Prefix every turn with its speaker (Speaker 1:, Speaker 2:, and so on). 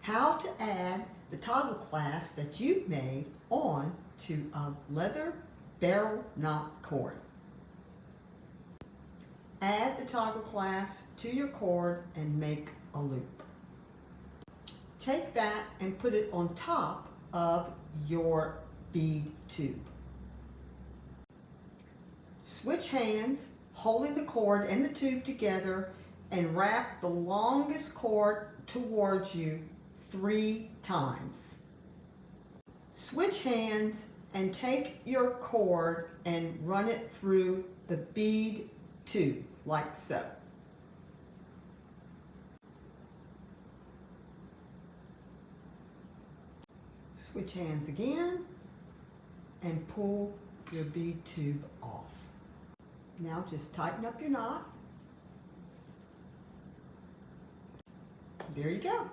Speaker 1: how to add the toggle clasp that you've made on to a leather barrel knot cord. Add the toggle clasp to your cord and make a loop. Take that and put it on top of your bead tube. Switch hands, holding the cord and the tube together, and wrap the longest cord towards you 3 times. Switch hands and take your cord and run it through the bead tube, like so. Switch hands again and pull your bead tube off. Now just tighten up your knot. There you go.